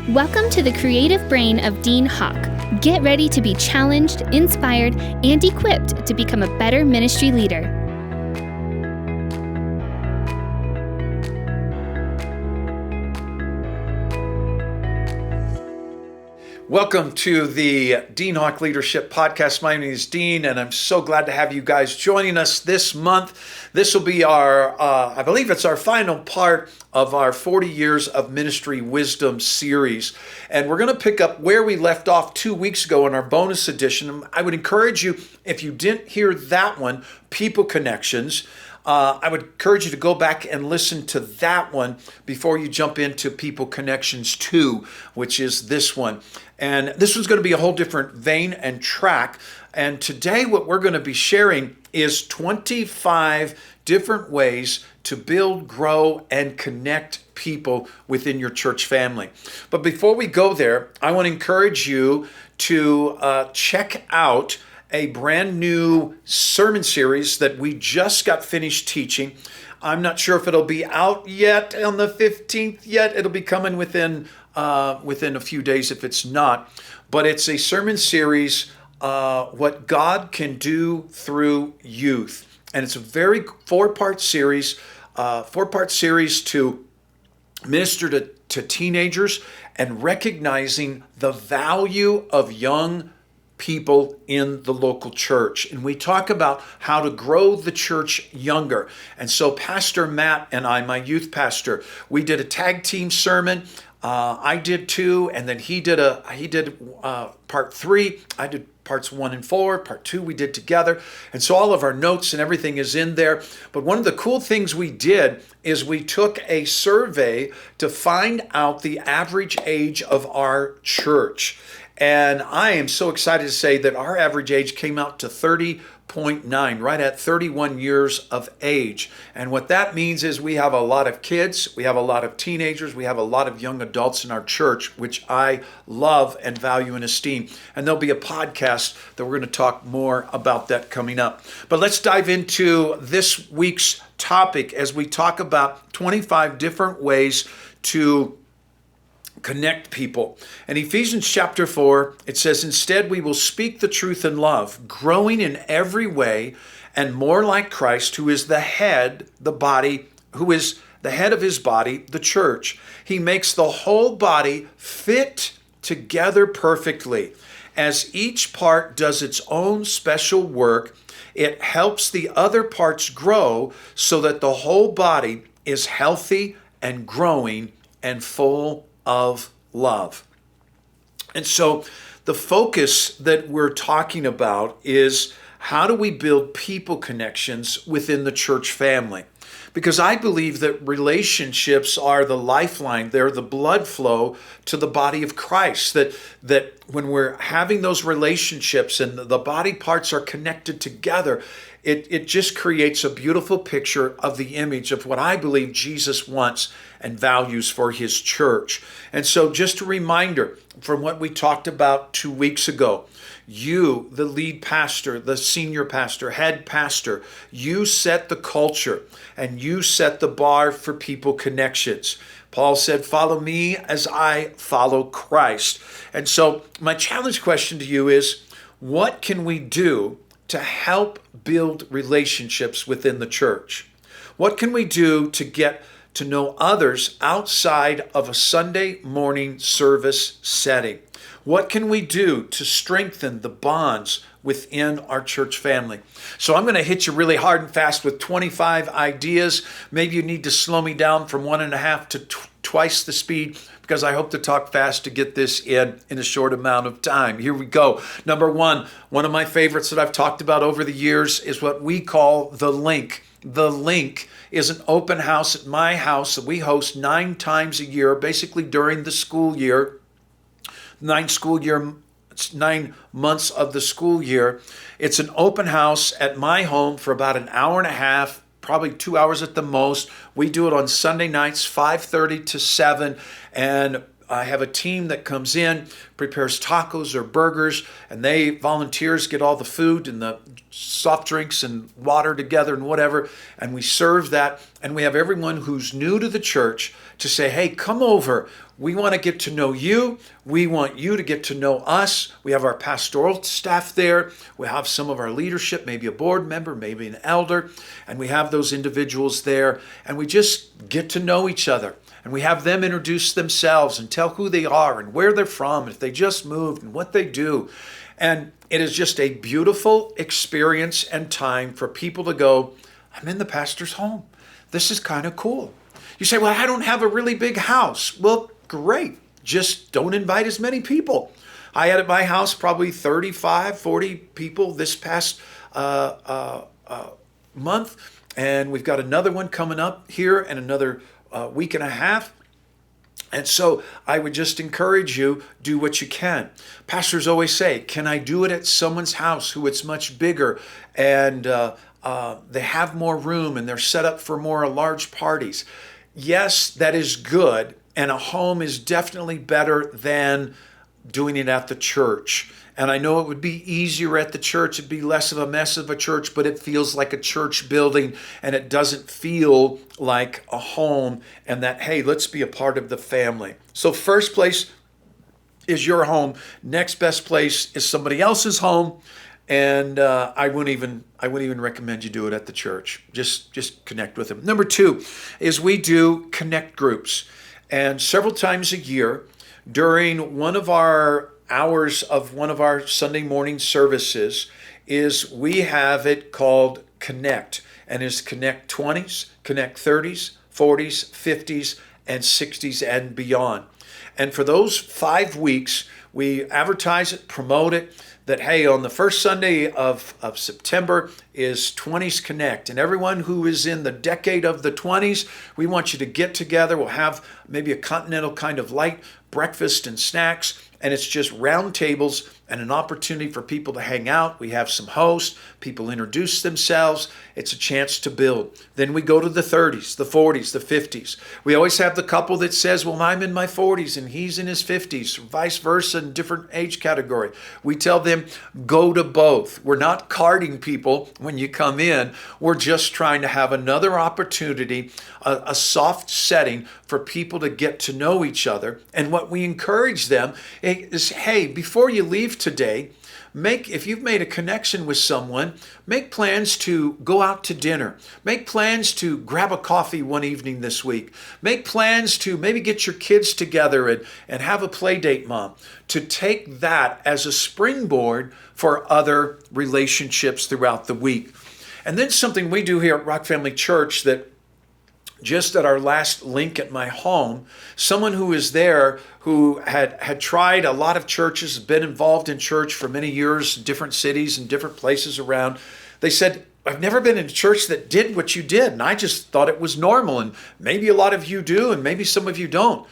Welcome to the creative brain of Dean Hawk. Get ready to be challenged, inspired, and equipped to become a better ministry leader. Welcome to the Dean Hawk Leadership Podcast. My name is Dean, and I'm so glad to have you guys joining us this month. This will be our, I believe it's our final part of our 40 Years of Ministry Wisdom series. And we're going to pick up where we left off 2 weeks ago in our bonus edition. I would encourage you, if you didn't hear that one, People Connections, I would encourage you to go back and listen to that one before you jump into People Connections 2, which is this one. And this one's going to be a whole different vein and track. And today what we're going to be sharing is 25 different ways to build, grow, and connect people within your church family. But before we go there, I want to encourage you to check out a brand new sermon series that we just got finished teaching. I'm not sure if it'll be out yet on the 15th yet. It'll be coming within a few days if it's not. But it's a sermon series, What God Can Do Through Youth. And it's a very four-part series to minister to teenagers and recognizing the value of young people in the local church. And we talk about how to grow the church younger. And so Pastor Matt and I, my youth pastor, we did a tag team sermon. I did 2, and then he did part 3. I did parts 1 and 4. Part 2 we did together. And so all of our notes and everything is in there. But one of the cool things we did is we took a survey to find out the average age of our church. And I am so excited to say that our average age came out to 30.9, right at 31 years of age. And what that means is we have a lot of kids, we have a lot of teenagers, we have a lot of young adults in our church, which I love and value and esteem. And there'll be a podcast that we're going to talk more about that coming up. But let's dive into this week's topic as we talk about 25 different ways to connect people. In Ephesians chapter 4, it says, "Instead we will speak the truth in love, growing in every way and more like Christ, who is the head of his body, the church. He makes the whole body fit together perfectly. As each part does its own special work, it helps the other parts grow so that the whole body is healthy and growing and full of love." And so the focus that we're talking about is how do we build people connections within the church family? Because I believe that relationships are the lifeline. They're the blood flow to the body of Christ. That when we're having those relationships and the body parts are connected together, it just creates a beautiful picture of the image of what I believe Jesus wants and values for his church. And so just a reminder from what we talked about 2 weeks ago, you, the lead pastor, the senior pastor, head pastor, you set the culture and you set the bar for people connections. Paul said, "Follow me as I follow Christ." And so my challenge question to you is, what can we do to help build relationships within the church? What can we do to get to know others outside of a Sunday morning service setting? What can we do to strengthen the bonds within our church family? So I'm going to hit you really hard and fast with 25 ideas. Maybe you need to slow me down from 1.5 to twice the speed, because I hope to talk fast to get this in a short amount of time. Here we go. Number 1, one of my favorites that I've talked about over the years is what we call the link. The link is an open house at my house that we host 9 times a year, basically during the school year. 9 months of the school year. It's an open house at my home for about an hour and a half, probably 2 hours at the most. We do it on Sunday nights, 5:30 to 7. And I have a team that comes in, prepares tacos or burgers, and volunteers get all the food and the soft drinks and water together and whatever, and we serve that. And we have everyone who's new to the church to say, hey, come over. We want to get to know you. We want you to get to know us. We have our pastoral staff there. We have some of our leadership, maybe a board member, maybe an elder, and we have those individuals there, and we just get to know each other. And we have them introduce themselves and tell who they are and where they're from, and if they just moved and what they do. And it is just a beautiful experience and time for people to go, I'm in the pastor's home. This is kind of cool. You say, well, I don't have a really big house. Well, great. Just don't invite as many people. I had at my house probably 35, 40 people this past month. And we've got another one coming up here in another week and a half. And so I would just encourage you, do what you can. Pastors always say, can I do it at someone's house who it's much bigger and they have more room and they're set up for more large parties? Yes, that is good. And a home is definitely better than doing it at the church. And I know it would be easier at the church. It'd be less of a mess of a church, but it feels like a church building and it doesn't feel like a home and that, hey, let's be a part of the family. So first place is your home. Next best place is somebody else's home. And I wouldn't even recommend you do it at the church. Just connect with them. Number 2 is we do connect groups. And several times a year during one of our hours of one of our Sunday morning services is we have it called Connect. And it's Connect 20s, Connect 30s, 40s, 50s, and 60s and beyond. And for those 5 weeks, we advertise it, promote it, that, hey, on the first Sunday of September is 20s Connect. And everyone who is in the decade of the 20s, we want you to get together. We'll have maybe a continental kind of light breakfast and snacks. And it's just round tables and an opportunity for people to hang out. We have some hosts. People introduce themselves. It's a chance to build. Then we go to the 30s, the 40s, the 50s. We always have the couple that says, well, I'm in my 40s and he's in his 50s, vice versa, in different age category. We tell them, go to both. We're not carding people when you come in. We're just trying to have another opportunity, a soft setting for people to get to know each other. And what we encourage them is, hey, before you leave today, if you've made a connection with someone, make plans to go out to dinner. Make plans to grab a coffee one evening this week. Make plans to maybe get your kids together and have a play date, mom. To take that as a springboard for other relationships throughout the week. And then something we do here at Rock Family Church that just at our last link at my home, someone who is there who had tried a lot of churches, been involved in church for many years, in different cities and different places around. They said, I've never been in a church that did what you did. And I just thought it was normal. And maybe a lot of you do, and maybe some of you don't.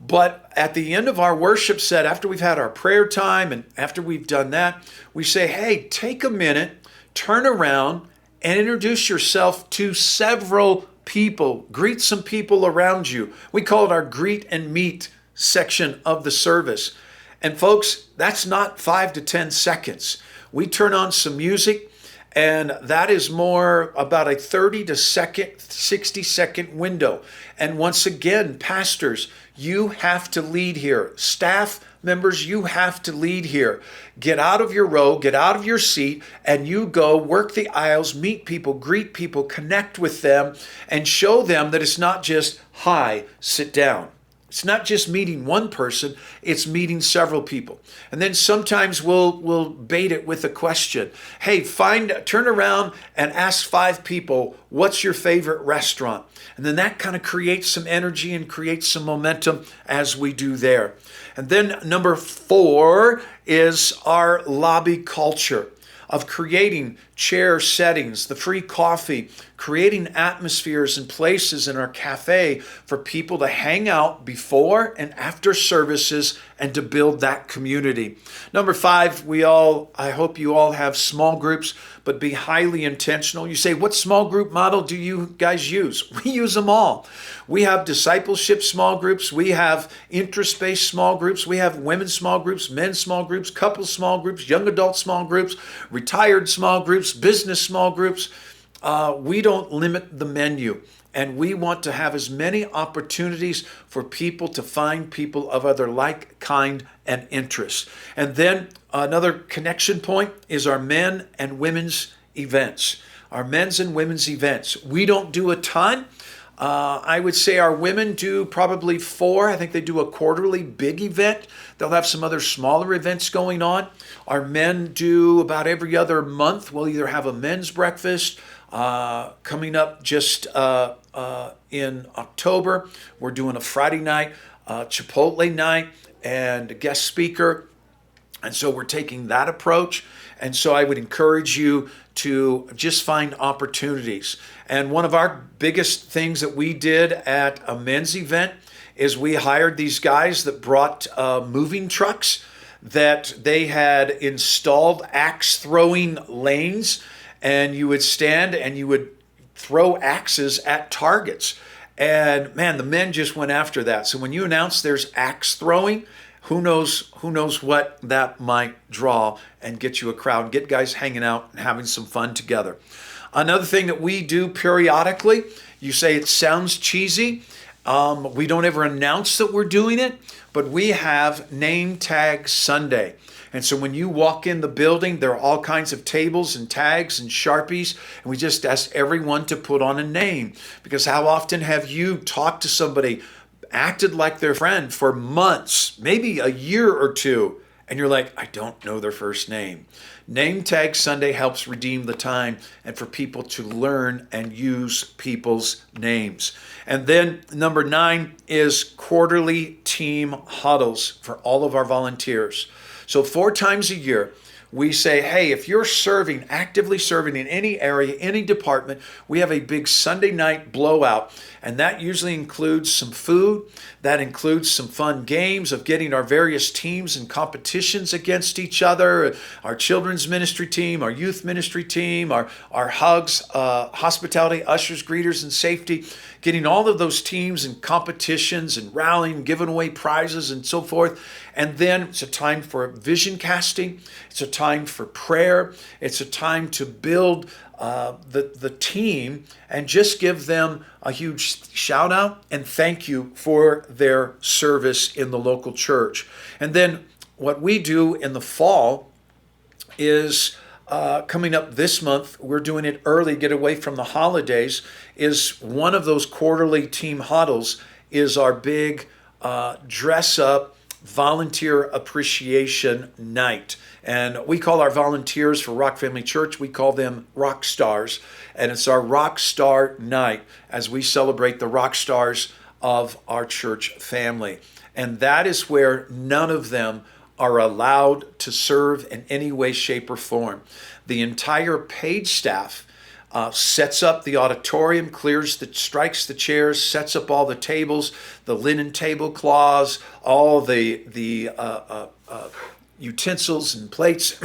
But at the end of our worship set, after we've had our prayer time and after we've done that, we say, hey, take a minute, turn around and introduce yourself to several people. Greet some people around you. We call it our greet and meet section of the service. And folks, that's not 5 to 10 seconds. We turn on some music, and that is more about a 30 to 60 second window. And once again, pastors, you have to lead here. Staff members, you have to lead here. Get out of your row, get out of your seat, and you go work the aisles, meet people, greet people, connect with them, and show them that it's not just, hi, sit down. It's not just meeting one person, it's meeting several people. And then sometimes we'll bait it with a question. Hey, turn around and ask 5 people, what's your favorite restaurant? And then that kind of creates some energy and creates some momentum as we do there. And then number 4 is our lobby culture of creating chair settings, the free coffee, creating atmospheres and places in our cafe for people to hang out before and after services and to build that community. Number 5, I hope you all have small groups, but be highly intentional. You say, what small group model do you guys use? We use them all. We have discipleship small groups. We have interest-based small groups. We have women's small groups, men's small groups, couples small groups, young adult small groups, retired small groups, business small groups. We don't limit the menu, and we want to have as many opportunities for people to find people of other like kind and interests. And then another connection point is our men and women's events. Our men's and women's events. We don't do a ton. I would say our women do probably 4. I think they do a quarterly big event. They'll have some other smaller events going on. Our men do about every other month. We'll either have a men's breakfast coming up just in October. We're doing a Friday night, Chipotle night, and a guest speaker. And so we're taking that approach. And so I would encourage you to just find opportunities. And one of our biggest things that we did at a men's event is we hired these guys that brought moving trucks that they had installed axe throwing lanes, and you would stand and you would throw axes at targets. And man, the men just went after that. So when you announce there's axe throwing, who knows what that might draw and get you a crowd, get guys hanging out and having some fun together. Another thing that we do periodically, you say it sounds cheesy. We don't ever announce that we're doing it, but we have Name Tag Sunday. And so when you walk in the building, there are all kinds of tables and tags and Sharpies, and we just ask everyone to put on a name. Because how often have you talked to somebody, acted like their friend for months, maybe a year or two, and you're like, I don't know their first name? Name Tag Sunday helps redeem the time and for people to learn and use people's names. And then number 9 is quarterly team huddles for all of our volunteers. So 4 times a year, we say, hey, if you're serving, actively serving in any area, any department, we have a big Sunday night blowout. And that usually includes some food. That includes some fun games of getting our various teams in competitions against each other. Our children's ministry team, our youth ministry team, our hugs, hospitality, ushers, greeters, and safety. Getting all of those teams in competitions and rallying, giving away prizes and so forth. And then it's a time for vision casting. It's a time for prayer. It's a time to build the team and just give them a huge shout out and thank you for their service in the local church. And then what we do in the fall is coming up this month, we're doing it early, get away from the holidays, is one of those quarterly team huddles is our big dress up volunteer appreciation night. And we call our volunteers for Rock Family Church, we call them rock stars. And it's our rock star night as we celebrate the rock stars of our church family. And that is where none of them are allowed to serve in any way, shape, or form. The entire paid staff sets up the auditorium, strikes the chairs, sets up all the tables, the linen tablecloths, all the utensils and plates.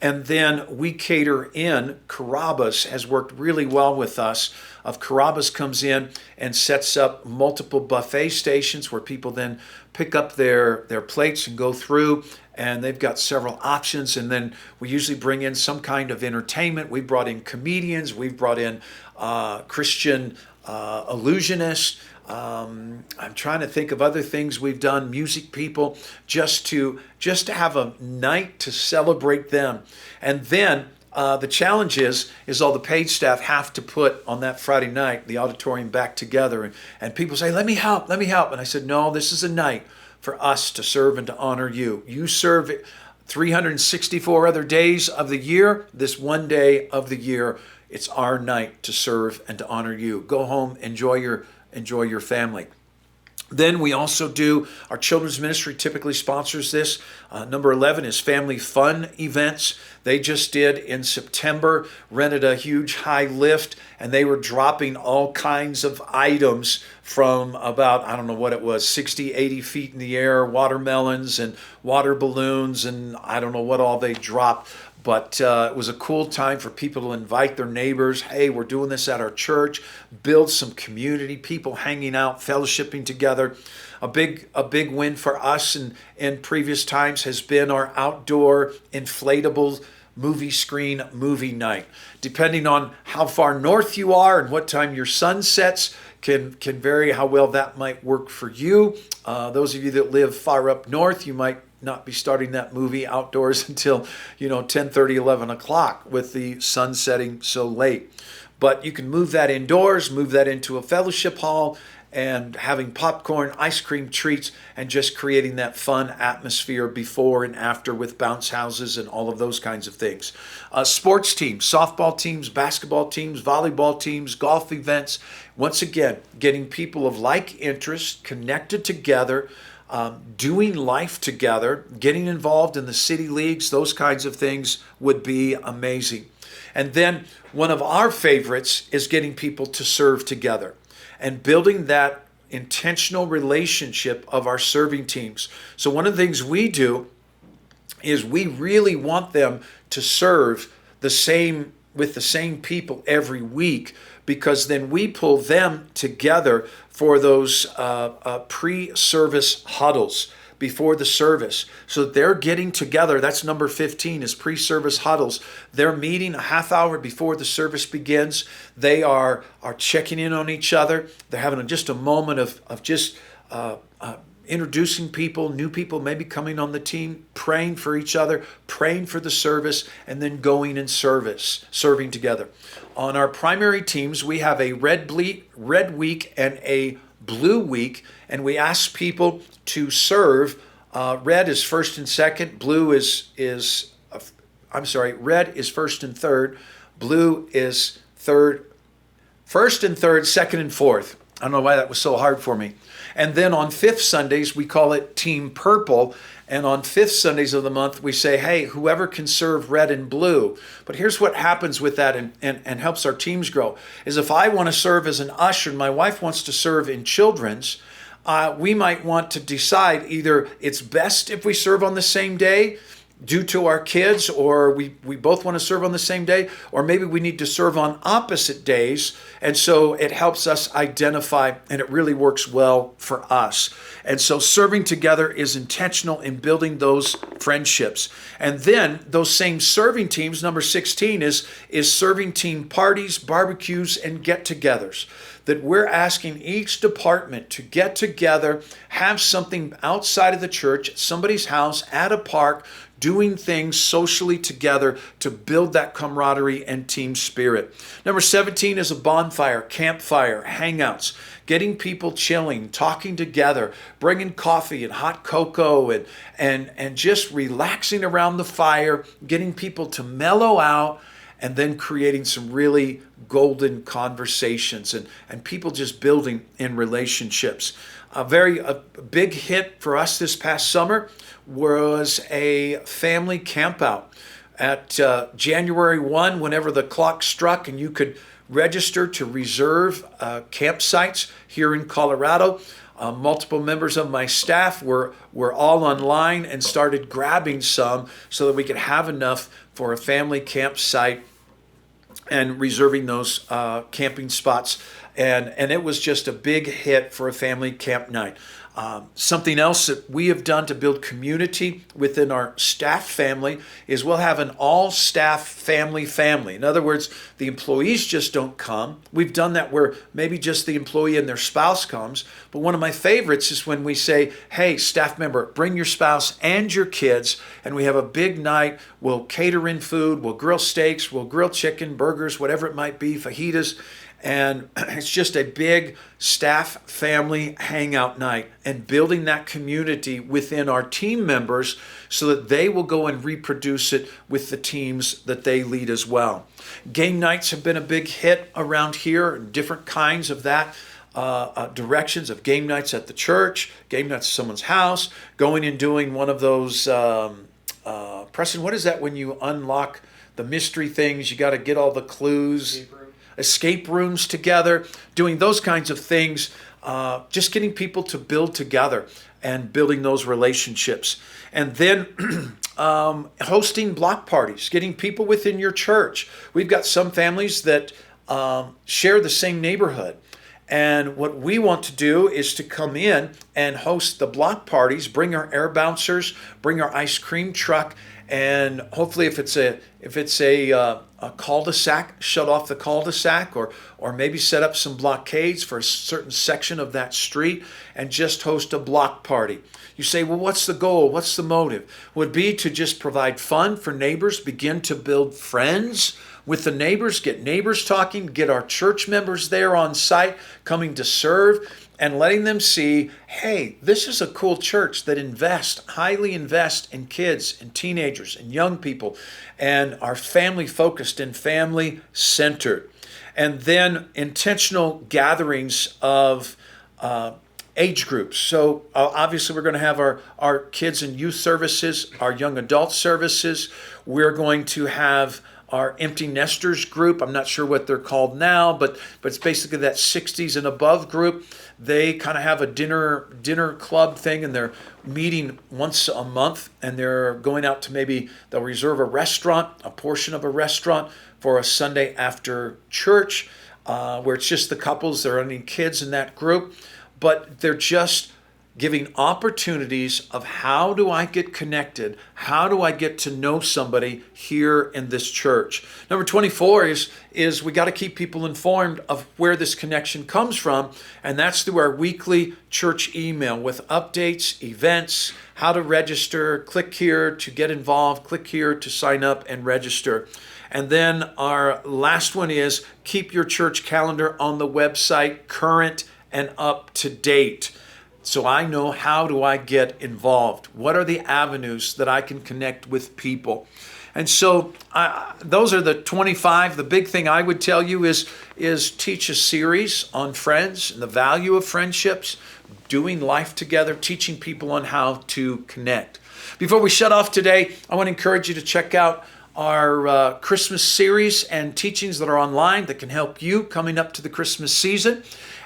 And then we cater in. Carrabba's has worked really well with us. Carrabba's comes in and sets up multiple buffet stations where people then pick up their plates and go through, and they've got several options. And then we usually bring in some kind of entertainment. We brought in comedians. We've brought in Christian illusionists. I'm trying to think of other things we've done, music people, just to have a night to celebrate them. And then the challenge is all the paid staff have to put on that Friday night the auditorium back together. And people say, let me help. And I said, no, this is a night for us to serve and to honor you. You serve 364 other days of the year. This one day of the year, it's our night to serve and to honor you. Go home, enjoy your family. Then we also do, our children's ministry typically sponsors this. Number 11 is family fun events. They just did in September, rented a huge high lift, and they were dropping all kinds of items from about, I don't know what it was, 60, 80 feet in the air, watermelons and water balloons, and I don't know what all they dropped. But it was a cool time for people to invite their neighbors. Hey, we're doing this at our church. Build some community, people hanging out, fellowshipping together. A big win for us in previous times has been our outdoor inflatable movie screen movie night. Depending on how far north you are and what time your sun sets, can vary how well that might work for you. Those of you that live far up north, you might not be starting that movie outdoors until 10:30, 11 o'clock with the sun setting so late. But you can move that indoors, move that into a fellowship hall, and having popcorn, ice cream treats, and just creating that fun atmosphere before and after with bounce houses and all of those kinds of things. Sports teams, softball teams, basketball teams, volleyball teams, golf events. Once again, getting people of like interest connected together, doing life together, getting involved in the city leagues, those kinds of things would be amazing. And then one of our favorites is getting people to serve together and building that intentional relationship of our serving teams. So one of the things we do is we really want them to serve with the same people every week, because then we pull them together for those pre-service huddles before the service. So they're getting together. That's number 15 is pre-service huddles. They're meeting a half hour before the service begins. They are checking in on each other. They're having just a moment of just introducing people, new people maybe coming on the team, praying for each other, praying for the service, and then going in serving together. On our primary teams, we have a red week and a blue week, and we ask people to serve. Red is first and second, red is first and third, blue is first and third, second and fourth. I don't know why that was so hard for me. And then on fifth Sundays, we call it Team Purple. And on fifth Sundays of the month, we say, hey, whoever can serve red and blue. But here's what happens with that and helps our teams grow, is if I want to serve as an usher and my wife wants to serve in children's, we might want to decide either it's best if we serve on the same day due to our kids, or we both want to serve on the same day, or maybe we need to serve on opposite days. And so it helps us identify, and it really works well for us. And so serving together is intentional in building those friendships. And then those same serving teams, number 16 is serving team parties, barbecues, and get-togethers. That we're asking each department to get together, have something outside of the church, at somebody's house, at a park, doing things socially together to build that camaraderie and team spirit. Number 17 is a bonfire, campfire, hangouts, getting people chilling, talking together, bringing coffee and hot cocoa and just relaxing around the fire, getting people to mellow out, and then creating some really golden conversations and people just building in relationships. A big hit for us this past summer was a family campout at January 1, whenever the clock struck and you could register to reserve campsites here in Colorado. Multiple members of my staff were all online and started grabbing some so that we could have enough for a family campsite and reserving those camping spots. And it was just a big hit for a family camp night. Something else that we have done to build community within our staff family is we'll have an all-staff family. In other words, the employees just don't come. We've done that where maybe just the employee and their spouse comes. But one of my favorites is when we say, hey, staff member, bring your spouse and your kids, and we have a big night. We'll cater in food. We'll grill steaks. We'll grill chicken, burgers, whatever it might be, fajitas. And it's just a big staff family hangout night and building that community within our team members so that they will go and reproduce it with the teams that they lead as well. Game nights have been a big hit around here, different kinds of that. directions of game nights at the church, game nights at someone's house, going and doing one of those, Preston, what is that when you unlock the mystery things? You got to get all the clues. Escape rooms together, doing those kinds of things, just getting people to build together and building those relationships. And then hosting block parties, getting people within your church. We've got some families that share the same neighborhood. And what we want to do is to come in and host the block parties, bring our air bouncers, bring our ice cream truck, and hopefully if it's a cul-de-sac, shut off the cul-de-sac, or maybe set up some blockades for a certain section of that street and just host a block party. You say, well, what's the goal? What's the motive? Would be to just provide fun for neighbors, begin to build friends with the neighbors, get neighbors talking, get our church members there on site coming to serve, and letting them see, hey, this is a cool church that highly invest in kids and teenagers and young people, and are family focused and family centered. And then intentional gatherings of age groups. So obviously we're going to have our kids and youth services, our young adult services. We're going to have our empty nesters group. I'm not sure what they're called now, but it's basically that 60s and above group. They kind of have a dinner club thing, and they're meeting once a month, and they're going out to they'll reserve a portion of a restaurant for a Sunday after church, where it's just the couples. There aren't any kids in that group, but they're just giving opportunities of how do I get connected? How do I get to know somebody here in this church? Number 24 is we got to keep people informed of where this connection comes from, and that's through our weekly church email with updates, events, how to register, click here to get involved, click here to sign up and register. And then our last one is keep your church calendar on the website current and up to date. So I know, how do I get involved? What are the avenues that I can connect with people? And so those are the 25. The big thing I would tell you is teach a series on friends and the value of friendships, doing life together, teaching people on how to connect. Before we shut off today, I want to encourage you to check out our Christmas series and teachings that are online that can help you coming up to the Christmas season.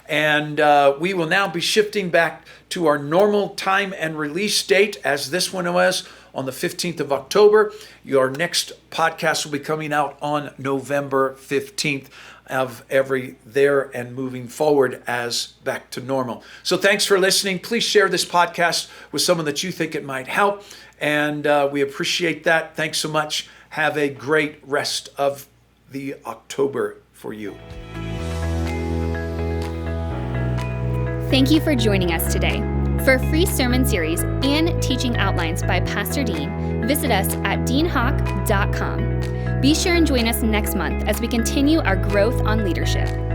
And we will now be shifting back to our normal time and release date, as this one was on the 15th of October. Your next podcast will be coming out on November 15th of and moving forward as back to normal. So thanks for listening. Please share this podcast with someone that you think it might help. And we appreciate that. Thanks so much. Have a great rest of the October for you. Thank you for joining us today. For a free sermon series and teaching outlines by Pastor Dean, visit us at deanhawk.com. Be sure and join us next month as we continue our growth on leadership.